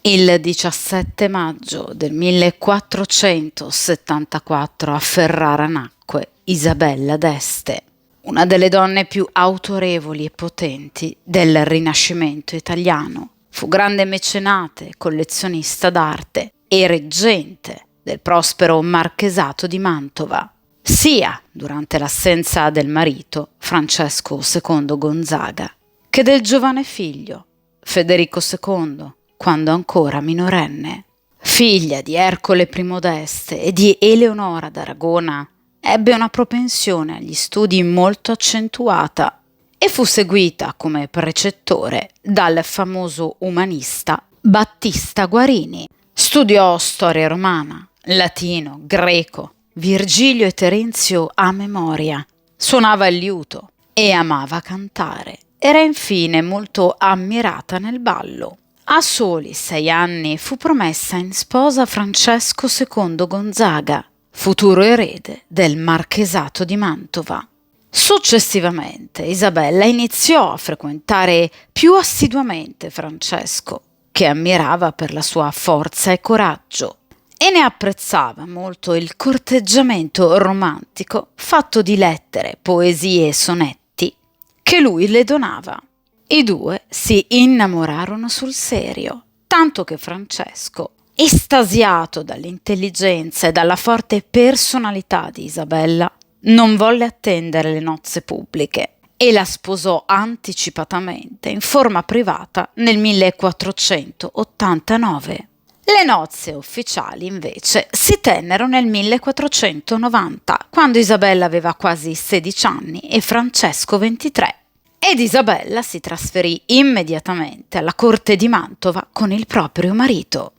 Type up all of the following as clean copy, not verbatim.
Il 17 maggio del 1474 a Ferrara nacque Isabella d'Este, una delle donne più autorevoli e potenti del Rinascimento italiano. Fu grande mecenate, collezionista d'arte e reggente del prospero marchesato di Mantova, sia durante l'assenza del marito, Francesco II Gonzaga, che del giovane figlio, Federico II, quando ancora minorenne. Figlia di Ercole I d'Este e di Eleonora d'Aragona, ebbe una propensione agli studi molto accentuata e fu seguita come precettore dal famoso umanista Battista Guarini. Studiò storia romana, latino, greco, Virgilio e Terenzio a memoria. Suonava il liuto e amava cantare. Era infine molto ammirata nel ballo. A soli 6 anni fu promessa in sposa a Francesco II Gonzaga, futuro erede del marchesato di Mantova. Successivamente Isabella iniziò a frequentare più assiduamente Francesco, che ammirava per la sua forza e coraggio, e ne apprezzava molto il corteggiamento romantico fatto di lettere, poesie e sonetti che lui le donava. I due si innamorarono sul serio, tanto che Francesco, estasiato dall'intelligenza e dalla forte personalità di Isabella, non volle attendere le nozze pubbliche e la sposò anticipatamente in forma privata nel 1489. Le nozze ufficiali, invece, si tennero nel 1490, quando Isabella aveva quasi 16 anni e Francesco 23. Ed Isabella si trasferì immediatamente alla corte di Mantova con il proprio marito.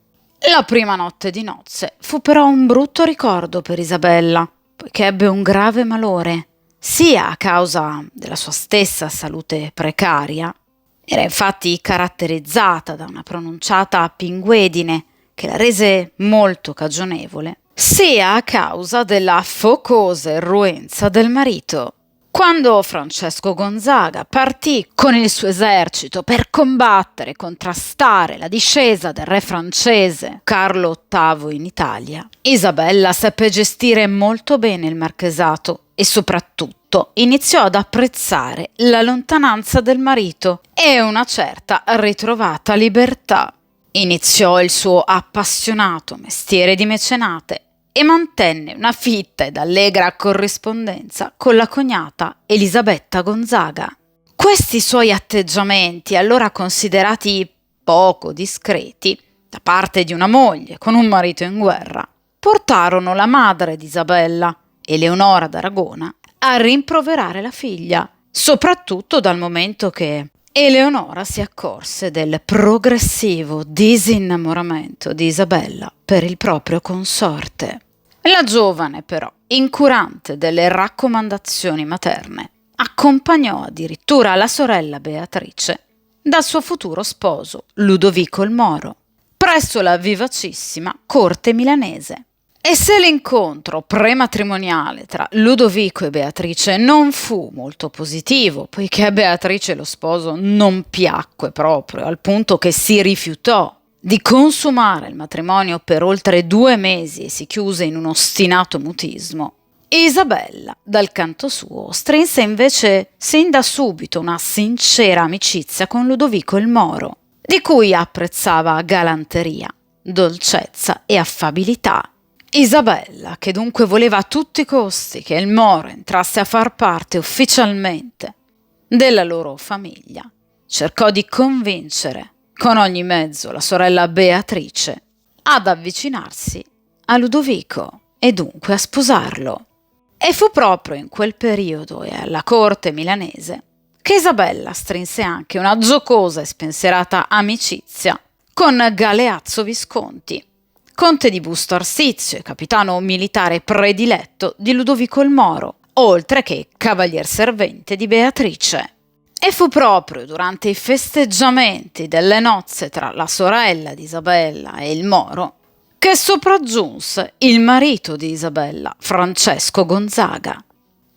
La prima notte di nozze fu però un brutto ricordo per Isabella, poiché ebbe un grave malore, sia a causa della sua stessa salute precaria. Era infatti caratterizzata da una pronunciata pinguedine che la rese molto cagionevole, sia a causa della focosa irruenza del marito. Quando Francesco Gonzaga partì con il suo esercito per combattere e contrastare la discesa del re francese Carlo VIII in Italia, Isabella seppe gestire molto bene il marchesato e soprattutto iniziò ad apprezzare la lontananza del marito e una certa ritrovata libertà. Iniziò il suo appassionato mestiere di mecenate e mantenne una fitta ed allegra corrispondenza con la cognata Elisabetta Gonzaga. Questi suoi atteggiamenti, allora considerati poco discreti da parte di una moglie con un marito in guerra, portarono la madre di Isabella, Eleonora d'Aragona, a rimproverare la figlia, soprattutto dal momento che Eleonora si accorse del progressivo disinnamoramento di Isabella per il proprio consorte. La giovane, però, incurante delle raccomandazioni materne, accompagnò addirittura la sorella Beatrice dal suo futuro sposo Ludovico il Moro presso la vivacissima corte milanese. E se l'incontro prematrimoniale tra Ludovico e Beatrice non fu molto positivo, poiché a Beatrice lo sposo non piacque proprio, al punto che si rifiutò di consumare il matrimonio per oltre 2 mesi e si chiuse in un ostinato mutismo, Isabella, dal canto suo, strinse invece sin da subito una sincera amicizia con Ludovico il Moro, di cui apprezzava galanteria, dolcezza e affabilità. Isabella, che dunque voleva a tutti i costi che il Moro entrasse a far parte ufficialmente della loro famiglia, cercò di convincere con ogni mezzo la sorella Beatrice ad avvicinarsi a Ludovico e dunque a sposarlo. E fu proprio in quel periodo e alla corte milanese che Isabella strinse anche una giocosa e spensierata amicizia con Galeazzo Visconti, conte di Busto Arsizio e capitano militare prediletto di Ludovico il Moro, oltre che cavalier servente di Beatrice. E fu proprio durante i festeggiamenti delle nozze tra la sorella di Isabella e il Moro che sopraggiunse il marito di Isabella, Francesco Gonzaga,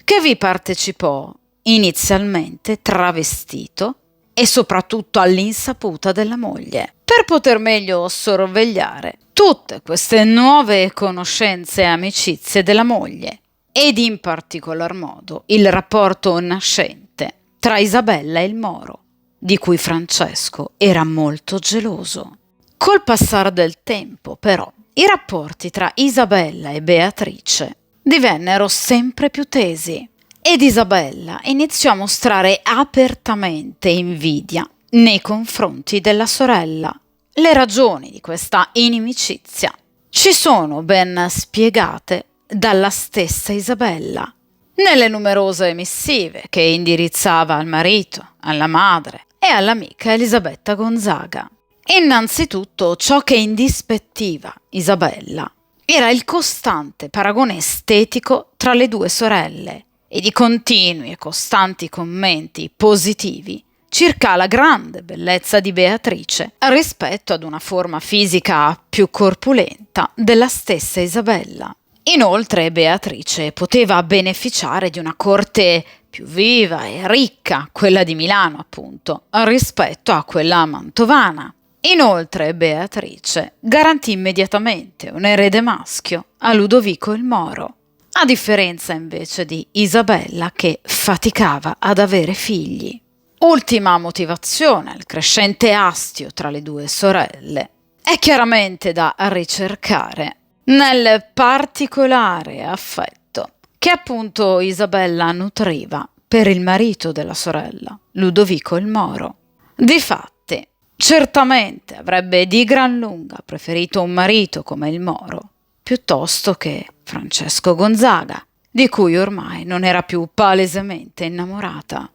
che vi partecipò inizialmente travestito e soprattutto all'insaputa della moglie, per poter meglio sorvegliare tutte queste nuove conoscenze e amicizie della moglie, ed in particolar modo il rapporto nascente tra Isabella e il Moro, di cui Francesco era molto geloso. Col passare del tempo, però, i rapporti tra Isabella e Beatrice divennero sempre più tesi ed Isabella iniziò a mostrare apertamente invidia nei confronti della sorella. Le ragioni di questa inimicizia ci sono ben spiegate dalla stessa Isabella nelle numerose missive che indirizzava al marito, alla madre e all'amica Elisabetta Gonzaga. Innanzitutto, ciò che indispettiva Isabella era il costante paragone estetico tra le due sorelle ed i continui e costanti commenti positivi circa la grande bellezza di Beatrice rispetto ad una forma fisica più corpulenta della stessa Isabella. Inoltre Beatrice poteva beneficiare di una corte più viva e ricca, quella di Milano appunto, rispetto a quella mantovana. Inoltre Beatrice garantì immediatamente un erede maschio a Ludovico il Moro, a differenza invece di Isabella che faticava ad avere figli. Ultima motivazione al crescente astio tra le due sorelle è chiaramente da ricercare nel particolare affetto che appunto Isabella nutriva per il marito della sorella, Ludovico il Moro. Difatti, certamente avrebbe di gran lunga preferito un marito come il Moro, piuttosto che Francesco Gonzaga, di cui ormai non era più palesemente innamorata.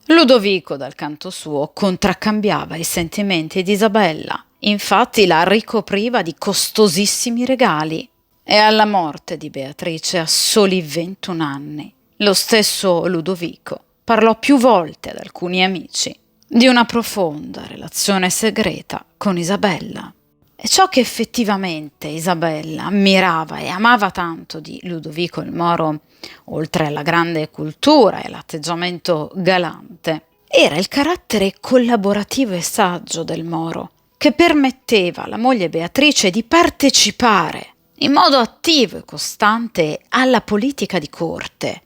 Ludovico, dal canto suo, contraccambiava i sentimenti di Isabella. Infatti la ricopriva di costosissimi regali e alla morte di Beatrice a soli 21 anni lo stesso Ludovico parlò più volte ad alcuni amici di una profonda relazione segreta con Isabella. E ciò che effettivamente Isabella ammirava e amava tanto di Ludovico il Moro, oltre alla grande cultura e l'atteggiamento galante, era il carattere collaborativo e saggio del Moro, che permetteva alla moglie Beatrice di partecipare in modo attivo e costante alla politica di corte,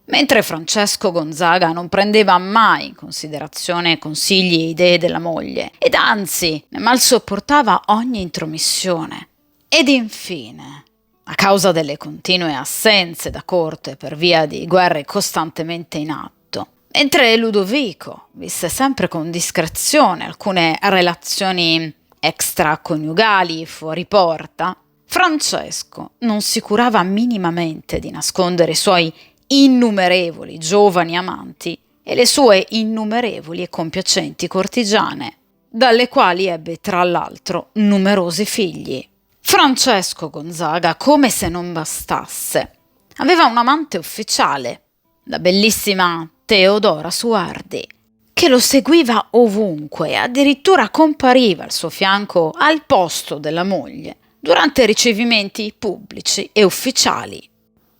mentre Francesco Gonzaga non prendeva mai in considerazione consigli e idee della moglie, ed anzi ne mal sopportava ogni intromissione. Ed infine, a causa delle continue assenze da corte per via di guerre costantemente in atto, mentre Ludovico visse sempre con discrezione alcune relazioni extraconiugali fuori porta, Francesco non si curava minimamente di nascondere i suoi innumerevoli giovani amanti e le sue innumerevoli e compiacenti cortigiane, dalle quali ebbe tra l'altro numerosi figli. Francesco Gonzaga, come se non bastasse, aveva un amante ufficiale, la bellissima Teodora Suardi, che lo seguiva ovunque e addirittura compariva al suo fianco al posto della moglie durante ricevimenti pubblici e ufficiali.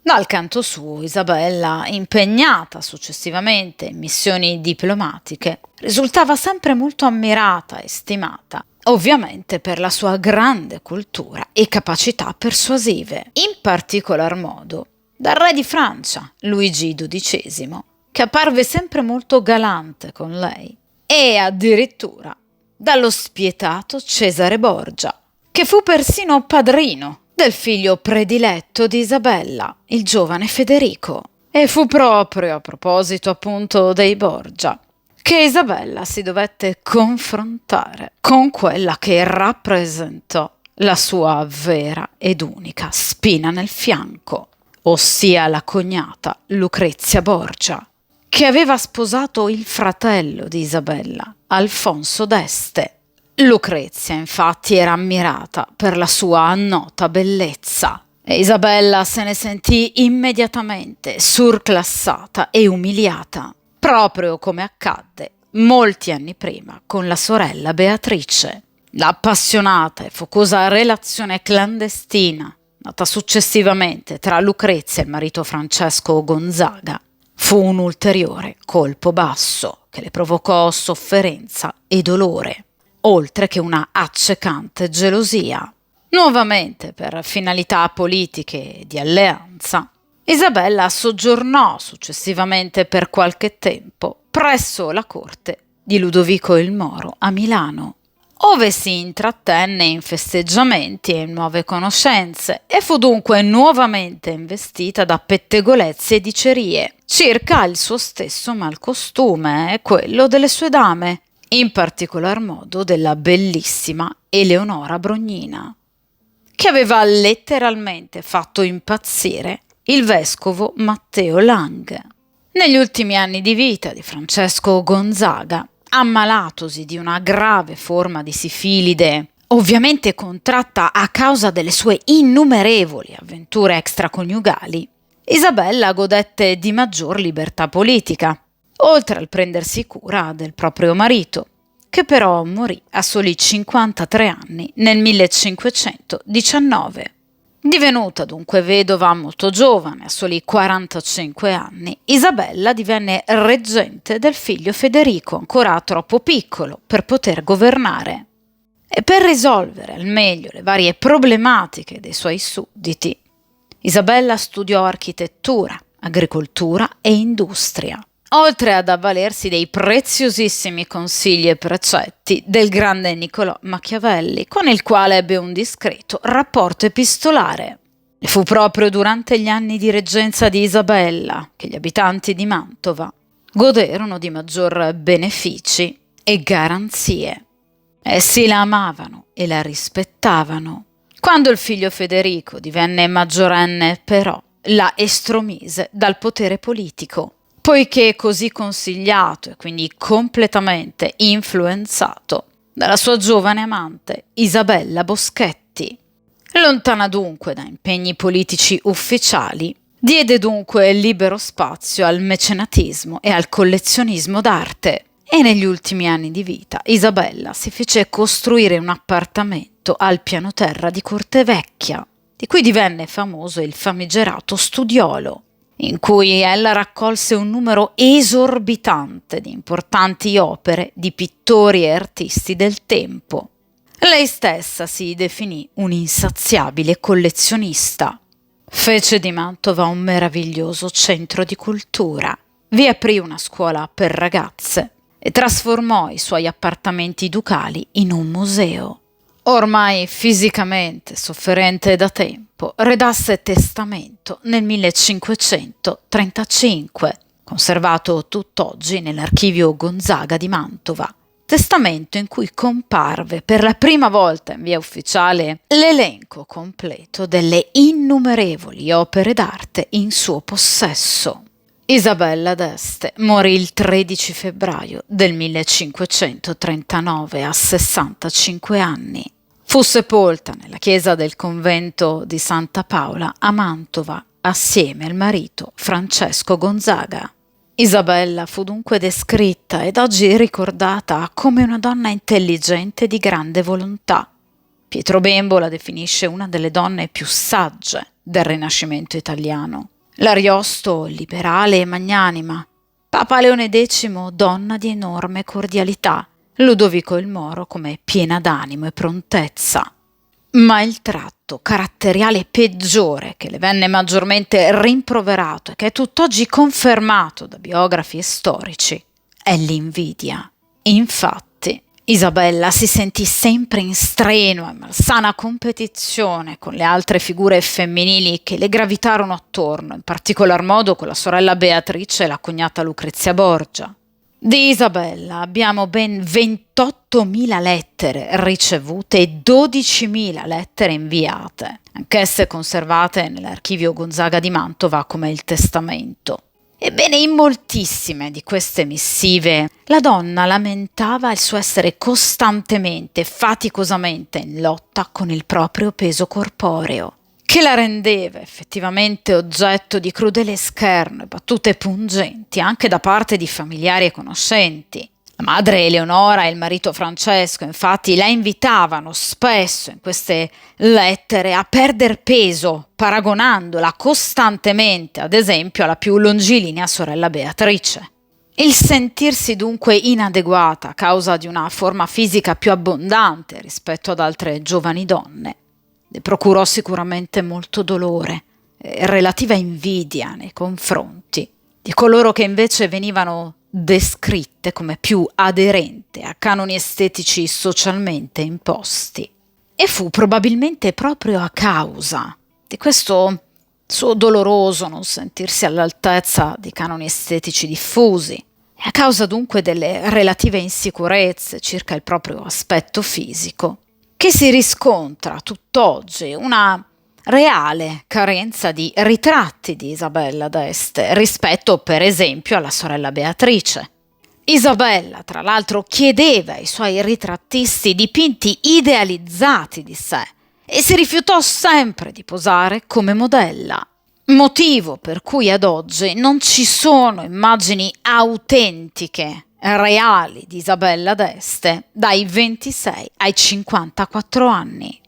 Dal canto suo, Isabella, impegnata successivamente in missioni diplomatiche, risultava sempre molto ammirata e stimata, ovviamente per la sua grande cultura e capacità persuasive, in particolar modo dal re di Francia, Luigi XII, che apparve sempre molto galante con lei, e addirittura dallo spietato Cesare Borgia, che fu persino padrino del figlio prediletto di Isabella, il giovane Federico. E fu proprio a proposito appunto dei Borgia che Isabella si dovette confrontare con quella che rappresentò la sua vera ed unica spina nel fianco, ossia la cognata Lucrezia Borgia, che aveva sposato il fratello di Isabella, Alfonso d'Este. Lucrezia infatti era ammirata per la sua nota bellezza e Isabella se ne sentì immediatamente surclassata e umiliata, proprio come accadde molti anni prima con la sorella Beatrice. L'appassionata e focosa relazione clandestina nata successivamente tra Lucrezia e il marito Francesco Gonzaga fu un ulteriore colpo basso che le provocò sofferenza e dolore, oltre che una accecante gelosia. Nuovamente per finalità politiche e di alleanza, Isabella soggiornò successivamente per qualche tempo presso la corte di Ludovico il Moro a Milano, ove si intrattenne in festeggiamenti e nuove conoscenze e fu dunque nuovamente investita da pettegolezzi e dicerie circa il suo stesso malcostume e quello delle sue dame, in particolar modo della bellissima Eleonora Brognina, che aveva letteralmente fatto impazzire il vescovo Matteo Lang. Negli ultimi anni di vita di Francesco Gonzaga, ammalatosi di una grave forma di sifilide, ovviamente contratta a causa delle sue innumerevoli avventure extraconiugali, Isabella godette di maggior libertà politica, oltre al prendersi cura del proprio marito, che però morì a soli 53 anni nel 1519. Divenuta dunque vedova molto giovane, a soli 45 anni, Isabella divenne reggente del figlio Federico, ancora troppo piccolo per poter governare. E per risolvere al meglio le varie problematiche dei suoi sudditi, Isabella studiò architettura, agricoltura e industria, oltre ad avvalersi dei preziosissimi consigli e precetti del grande Niccolò Machiavelli, con il quale ebbe un discreto rapporto epistolare. E fu proprio durante gli anni di reggenza di Isabella che gli abitanti di Mantova goderono di maggior benefici e garanzie. Essi la amavano e la rispettavano. Quando il figlio Federico divenne maggiorenne, però, la estromise dal potere politico, poiché così consigliato e quindi completamente influenzato dalla sua giovane amante Isabella Boschetti. Lontana dunque da impegni politici ufficiali, diede dunque libero spazio al mecenatismo e al collezionismo d'arte, e negli ultimi anni di vita Isabella si fece costruire un appartamento al piano terra di Corte Vecchia, di cui divenne famoso il famigerato studiolo, in cui ella raccolse un numero esorbitante di importanti opere di pittori e artisti del tempo. Lei stessa si definì un'insaziabile collezionista. Fece di Mantova un meraviglioso centro di cultura, vi aprì una scuola per ragazze e trasformò i suoi appartamenti ducali in un museo. Ormai fisicamente sofferente da tempo, redasse testamento nel 1535, conservato tutt'oggi nell'archivio Gonzaga di Mantova, testamento in cui comparve per la prima volta in via ufficiale l'elenco completo delle innumerevoli opere d'arte in suo possesso. Isabella d'Este morì il 13 febbraio del 1539 a 65 anni. Fu sepolta nella chiesa del convento di Santa Paola a Mantova assieme al marito Francesco Gonzaga. Isabella fu dunque descritta ed oggi ricordata come una donna intelligente e di grande volontà. Pietro Bembo la definisce una delle donne più sagge del Rinascimento italiano. L'Ariosto liberale e magnanima, Papa Leone X donna di enorme cordialità, Ludovico il Moro come piena d'animo e prontezza. Ma il tratto caratteriale peggiore che le venne maggiormente rimproverato e che è tutt'oggi confermato da biografi e storici è l'invidia. Infatti, Isabella si sentì sempre in strenua e malsana competizione con le altre figure femminili che le gravitarono attorno, in particolar modo con la sorella Beatrice e la cognata Lucrezia Borgia. Di Isabella abbiamo ben 28.000 lettere ricevute e 12.000 lettere inviate, anch'esse conservate nell'archivio Gonzaga di Mantova come il testamento. Ebbene, in moltissime di queste missive la donna lamentava il suo essere costantemente, faticosamente in lotta con il proprio peso corporeo, che la rendeva effettivamente oggetto di crudele scherno e battute pungenti anche da parte di familiari e conoscenti. La madre Eleonora e il marito Francesco, infatti, la invitavano spesso in queste lettere a perder peso, paragonandola costantemente, ad esempio, alla più longilinea sorella Beatrice. Il sentirsi dunque inadeguata a causa di una forma fisica più abbondante rispetto ad altre giovani donne le procurò sicuramente molto dolore e relativa invidia nei confronti di coloro che invece venivano descritte come più aderente a canoni estetici socialmente imposti. E fu probabilmente proprio a causa di questo suo doloroso non sentirsi all'altezza dei canoni estetici diffusi, e a causa dunque delle relative insicurezze circa il proprio aspetto fisico, che si riscontra tutt'oggi una reale carenza di ritratti di Isabella d'Este rispetto, per esempio, alla sorella Beatrice. Isabella, tra l'altro, chiedeva ai suoi ritrattisti dipinti idealizzati di sé e si rifiutò sempre di posare come modella, motivo per cui ad oggi non ci sono immagini autentiche, reali di Isabella d'Este dai 26 ai 54 anni.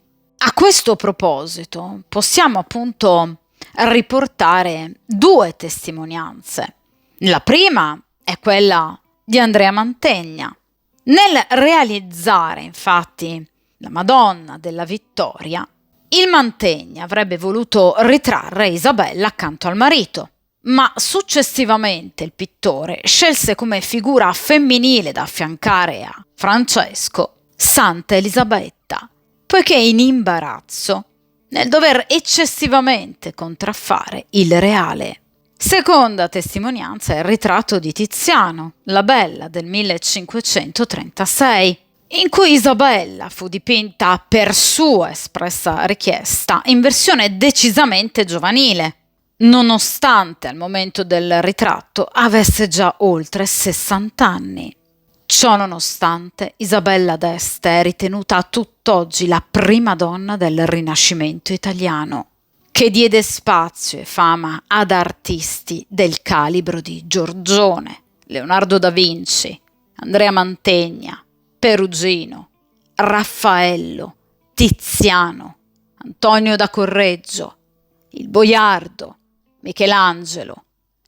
A questo proposito possiamo appunto riportare due testimonianze. La prima è quella di Andrea Mantegna. Nel realizzare infatti la Madonna della Vittoria, il Mantegna avrebbe voluto ritrarre Isabella accanto al marito, ma successivamente il pittore scelse come figura femminile da affiancare a Francesco Santa Elisabetta, poiché in imbarazzo nel dover eccessivamente contraffare il reale. Seconda testimonianza è il ritratto di Tiziano, La Bella del 1536, in cui Isabella fu dipinta per sua espressa richiesta in versione decisamente giovanile, nonostante al momento del ritratto avesse già oltre 60 anni. Ciò nonostante, Isabella d'Este è ritenuta tutt'oggi la prima donna del Rinascimento italiano, che diede spazio e fama ad artisti del calibro di Giorgione, Leonardo da Vinci, Andrea Mantegna, Perugino, Raffaello, Tiziano, Antonio da Correggio, il Boiardo, Michelangelo,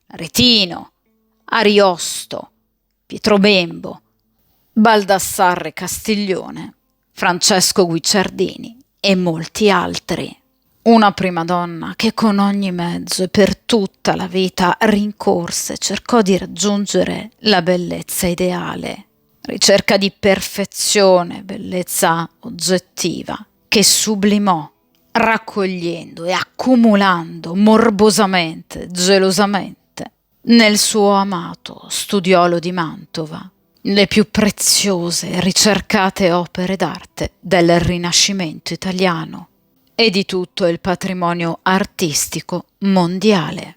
Aretino, Ariosto, Pietro Bembo, Baldassarre Castiglione, Francesco Guicciardini e molti altri. Una prima donna che con ogni mezzo e per tutta la vita rincorse e cercò di raggiungere la bellezza ideale, ricerca di perfezione, bellezza oggettiva, che sublimò, raccogliendo e accumulando morbosamente, gelosamente, nel suo amato studiolo di Mantova, le più preziose e ricercate opere d'arte del Rinascimento italiano e di tutto il patrimonio artistico mondiale.